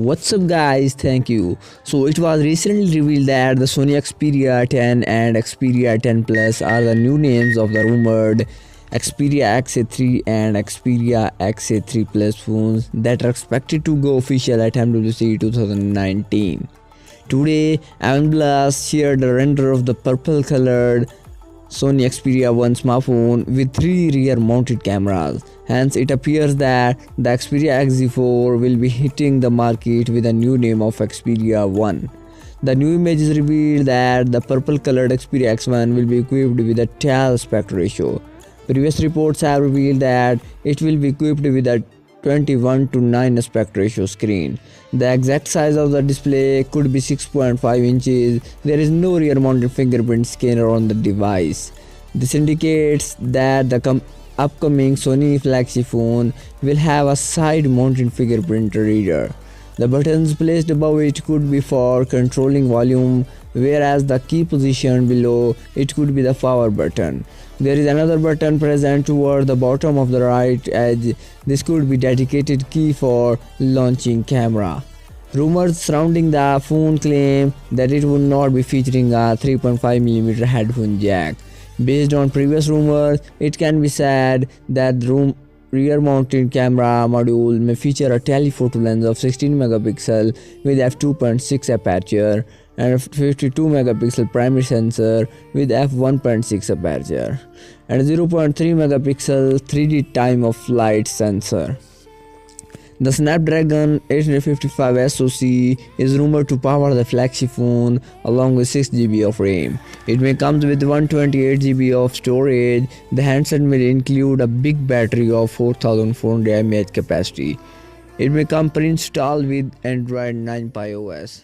What's up guys, thank you. So it was recently revealed that the Sony Xperia 10 and Xperia 10 Plus are the new names of the rumored Xperia XA3 and Xperia XA3 Plus phones that are expected to go official at MWC 2019. Today, OnePlus shared a render of the purple colored Sony Xperia 1 smartphone with 3 rear mounted cameras. Hence, it appears that the Xperia XZ4 will be hitting the market with a new name of Xperia 1. The new images reveal that the purple colored Xperia X1 will be equipped with a tall aspect ratio. Previous reports have revealed that it will be equipped with a 21:9 aspect ratio screen. The exact size of the display could be 6.5 inches. There is no rear mounted fingerprint scanner on the device. This indicates that the upcoming Sony flagship phone will have a side mounted fingerprint reader. The buttons placed above it could be for controlling volume, whereas the key position below it could be the power button. There is another button present toward the bottom of the right edge. This could be dedicated key for launching camera. Rumors surrounding the phone claim that it would not be featuring a 3.5mm headphone jack. Based on previous rumors, it can be said that the rear-mounted camera module may feature a telephoto lens of 16 megapixel with f2.6 aperture and a 52 megapixel primary sensor with f1.6 aperture and a 0.3 megapixel 3D time of flight sensor. The Snapdragon 855 SoC is rumored to power the flagship phone along with 6GB of RAM. It may come with 128GB of storage. The handset may include a big battery of 4400 mAh capacity. It may come pre-installed with Android 9 Pie OS.